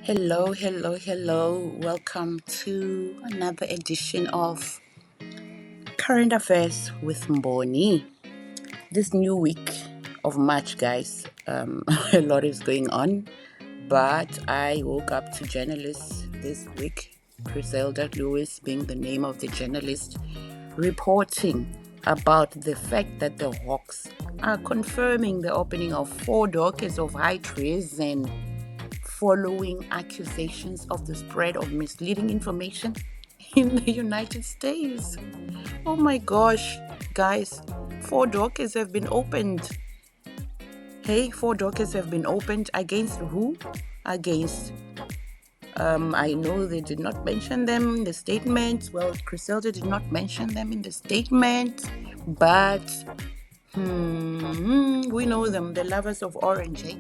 Hello, hello, hello. Welcome to another edition of Current Affairs with Mboni. This new week of March, guys, a lot is going on, but I woke up to journalists this week, Griselda Lewis being the name of the journalist, reporting about the fact that the Hawks are confirming the opening of 4 dockets of high treason following accusations of the spread of misleading information in the United States. Oh my gosh, guys, 4 dockets have been opened. Hey, 4 dockets have been opened against who? Against, I know they did not mention them in the statement. Well, Griselda did not mention them in the statement, but we know them, the lovers of orange, eh?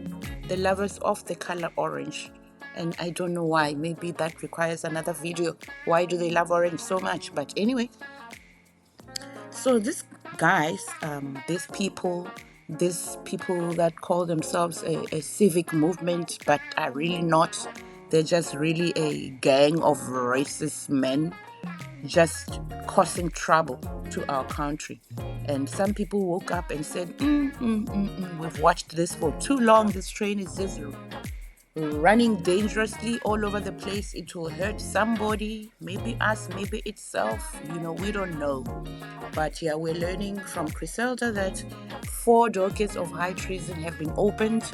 The lovers of the color orange. And I don't know why. Maybe that requires another video. Why do they love orange so much? But anyway, so these guys, these people that call themselves a civic movement, but are really not. They're just really a gang of racist men just causing trouble to our country. And some people woke up and said, we've watched this for too long. This train is just running dangerously all over the place. It will hurt somebody, maybe us, maybe itself. We don't know. But yeah, we're learning from Griselda that 4 dockets of high treason have been opened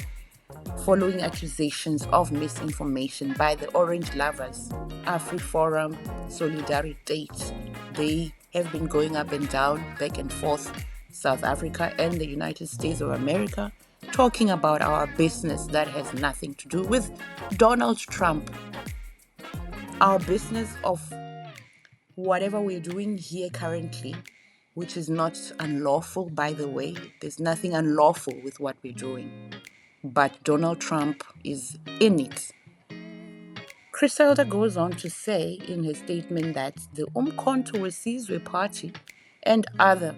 following accusations of misinformation by the Orange Lovers, Afriforum, Solidarity. They have been going up and down, back and forth, South Africa and the United States of America, talking about our business that has nothing to do with Donald Trump. Our business of whatever we're doing here currently, which is not unlawful, by the way. There's nothing unlawful with what we're doing. But Donald Trump is in it. Griselda goes on to say in her statement that the Umkhonto weSizwe Party and other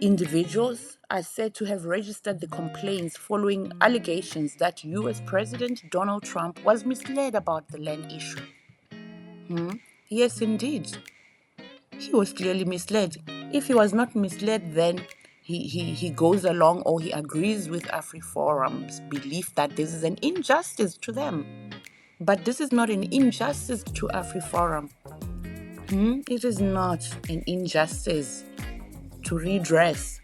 individuals are said to have registered the complaints following allegations that US President Donald Trump was misled about the land issue. Yes, indeed. He was clearly misled. If he was not misled, then he goes along, or he agrees with Afriforum's belief that this is an injustice to them. But this is not an injustice to Afriforum. It is not an injustice to redress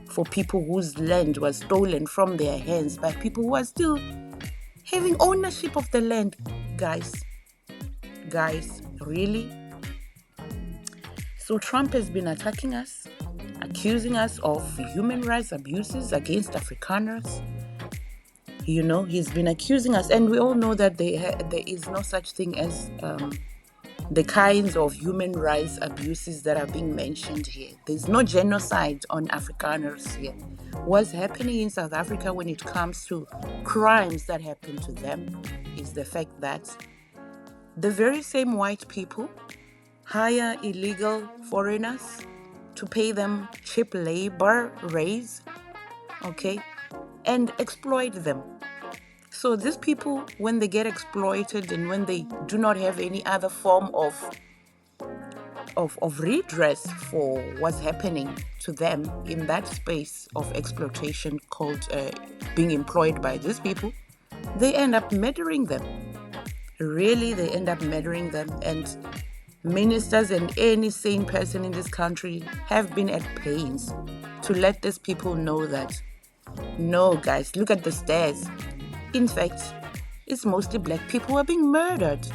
for people whose land was stolen from their hands by people who are still having ownership of the land. Guys, really? So Trump has been attacking us, accusing us of human rights abuses against Afrikaners. He's been accusing us, and we all know that there is no such thing as the kinds of human rights abuses that are being mentioned here. There's no genocide on Afrikaners here. What's happening in South Africa when it comes to crimes that happen to them is the fact that the very same white people hire illegal foreigners to pay them cheap labor raise, okay, and exploit them. So these people, when they get exploited and when they do not have any other form of redress for what's happening to them in that space of exploitation called being employed by these people, they end up murdering them. Really, they end up murdering them. And ministers and any sane person in this country have been at pains to let these people know that, no, guys, look at the stairs. In fact, it's mostly black people who are being murdered.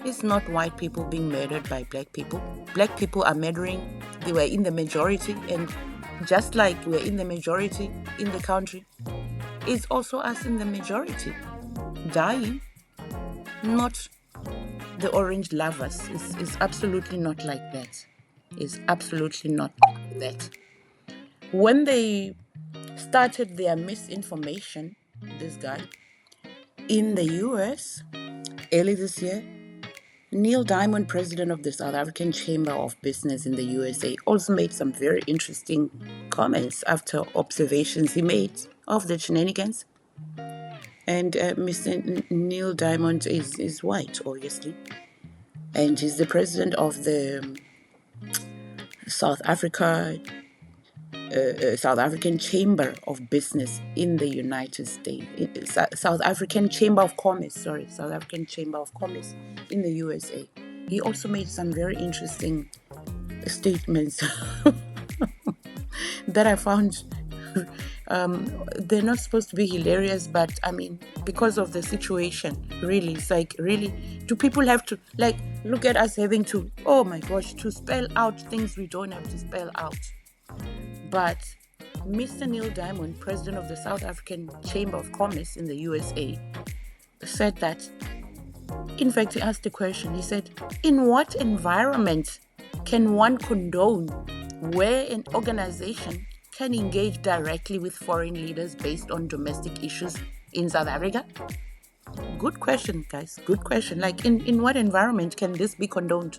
It's not white people being murdered by black people. Black people are murdering. They were in the majority, and just like we're in the majority in the country, it's also us in the majority dying. Not the orange lovers. It's absolutely not like that. It's absolutely not like that. When they started their misinformation, this guy, in the US, early this year, Neil Diamond, president of the South African Chamber of Business in the USA, also made some very interesting comments after observations he made of the shenanigans. And Mr. Neil Diamond is white, obviously. And he's the president of the South African Chamber of Business in the United States. South African Chamber of Commerce, South African Chamber of Commerce in the USA. He also made some very interesting statements that I found they're not supposed to be hilarious, but I mean, because of the situation, really, it's like, really, do people have to, like, look at us having to, oh my gosh, to spell out things we don't have to spell out. But Mr. Neil Diamond, president of the South African Chamber of Commerce in the USA, said that, in fact, he asked a question. He said, in what environment can one condone where an organization can engage directly with foreign leaders based on domestic issues in South Africa? Good question, guys. Good question. Like, in what environment can this be condoned?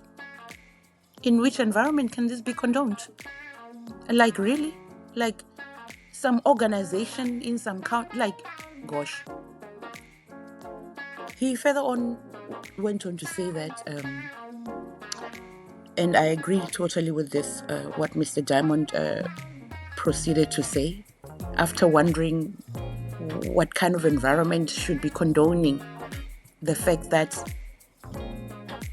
In which environment can this be condoned? Like, really? Like, some organization in some country? Like, gosh. He further on went on to say that, and I agree totally with this, what Mr. Diamond proceeded to say, after wondering what kind of environment should be condoning the fact that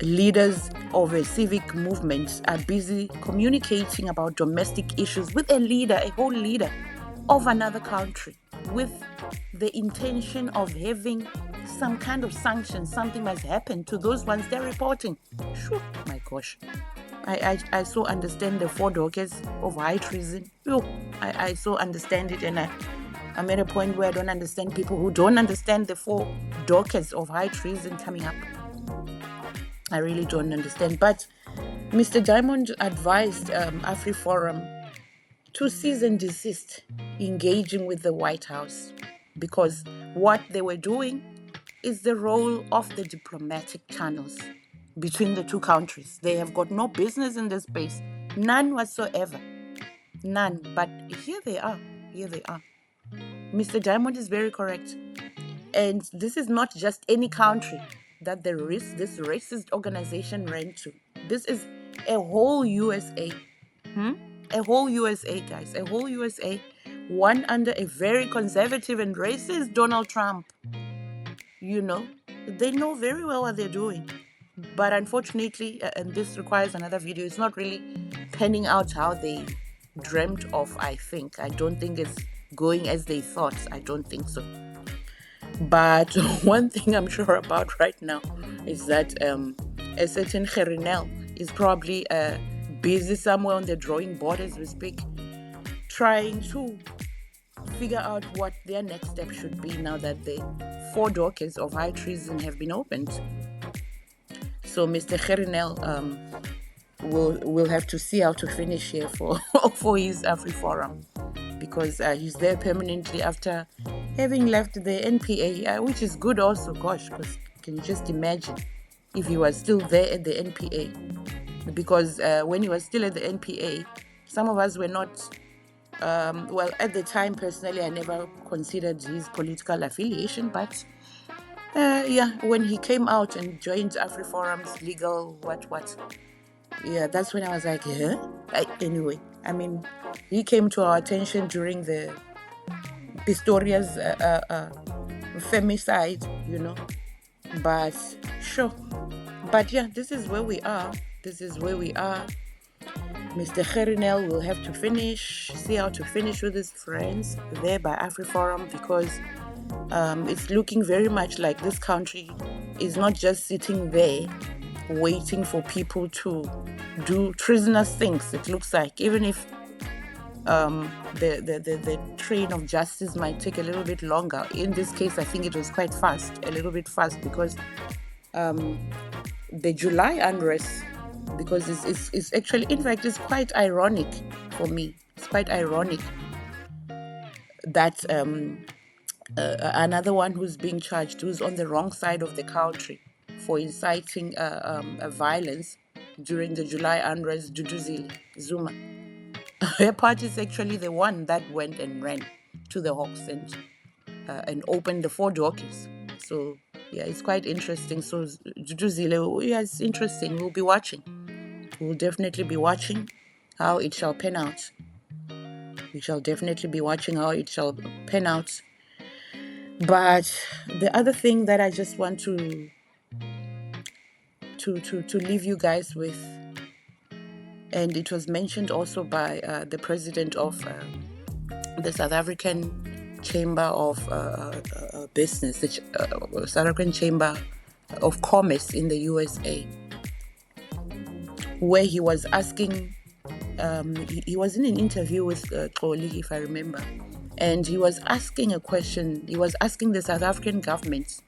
leaders of a civic movement are busy communicating about domestic issues with a whole leader of another country, with the intention of having some kind of sanction. Something must happen to those ones they're reporting. Sure, my gosh. I so understand the 4 dockets of high treason. I so understand it, and I'm at a point where I don't understand people who don't understand the 4 dockets of high treason coming up. I really don't understand. But Mr. Diamond advised Afriforum to cease and desist engaging with the White House, because what they were doing is the role of the diplomatic channels between the two countries. They have got no business in this space, none whatsoever, none. But here they are. Mr. Diamond is very correct, and this is not just any country that this racist organization ran to. This is a whole USA, a whole USA, guys, a whole USA, one under a very conservative and racist Donald Trump. They know very well what they're doing. But unfortunately, and this requires another video, it's not really panning out how they dreamt of, I think. I don't think it's going as they thought. I don't think so. But one thing I'm sure about right now is that a certain Gerinel is probably busy somewhere on the drawing board as we speak, trying to figure out what their next step should be now that the 4 dockets of high treason have been opened. So Mr. Gerinel will have to see how to finish here for his Afriforum, because he's there permanently after having left the NPA, which is good also. Gosh, because can you just imagine if he was still there at the NPA? Because when he was still at the NPA, some of us were not, well, at the time, personally, I never considered his political affiliation, but when he came out and joined Afriforum's legal what, that's when I was like, anyway, I mean, he came to our attention during the Pistorius femicide, but sure. But yeah, this is where we are. Mr. Gerinel will have to see how to finish with his friends there by Afriforum, because it's looking very much like this country is not just sitting there waiting for people to do treasonous things. It looks like, even if the train of justice might take a little bit longer. In this case, I think it was quite fast, a little bit fast, because the July unrest, because it's actually, in fact, it's quite ironic for me. It's quite ironic that another one who's being charged, who's on the wrong side of the country for inciting a violence during the July unrest, Duduzile Zuma. Her party is actually the one that went and ran to the Hawks, and and open the 4 doors. So yeah, it's quite interesting. So Duduzile, yeah, it's interesting. We'll be watching. We'll definitely be watching how it shall pan out. We shall definitely be watching how it shall pan out. But the other thing that I just want to leave you guys with, and it was mentioned also by the president of the South African Chamber of Business, the South African Chamber of Commerce in the USA, where he was asking, he was in an interview with Xoli, if I remember, and he was asking a question. He was asking the South African government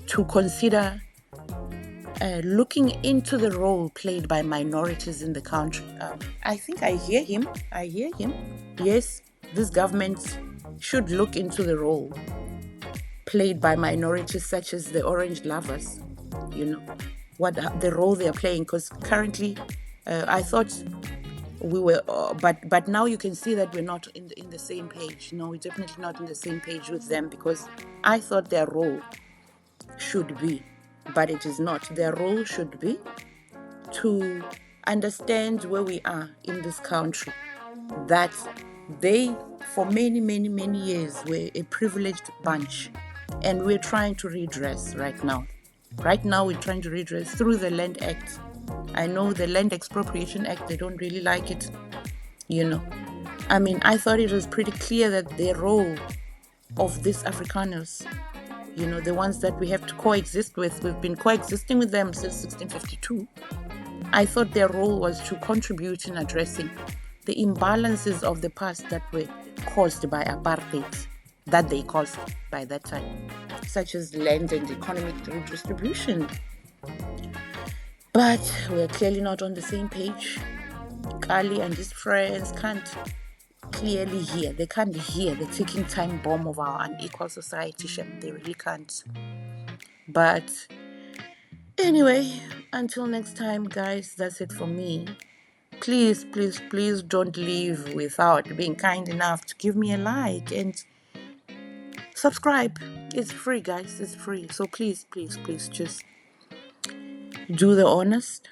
to consider looking into the role played by minorities in the country. I think I hear him. Yes, this government should look into the role played by minorities such as the orange lovers, what the role they are playing. Because currently, I thought we were, but now you can see that we're not in the same page. No, we're definitely not in the same page with them, because I thought their role should be, but it is not. Their role should be to understand where we are in this country, that they, for many, many, many years, were a privileged bunch, and we're trying to redress right now. Right now, we're trying to redress through the Land Act. I know the Land Expropriation Act, they don't really like it, I mean, I thought it was pretty clear that the role of these Afrikaners, the ones that we have to coexist with, we've been coexisting with them since 1652. I thought their role was to contribute in addressing the imbalances of the past that were caused by apartheid, that they caused by that time, such as land and economic redistribution. But we're clearly not on the same page. Kali and his friends can't clearly hear. They can't hear the ticking time bomb of our unequal society. They really can't. But anyway, until next time, guys, that's it for me. Please, please, please don't leave without being kind enough to give me a like and subscribe. It's free, guys. It's free. So please, please, please just do the honest.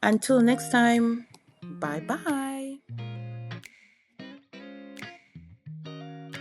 Until next time, bye-bye.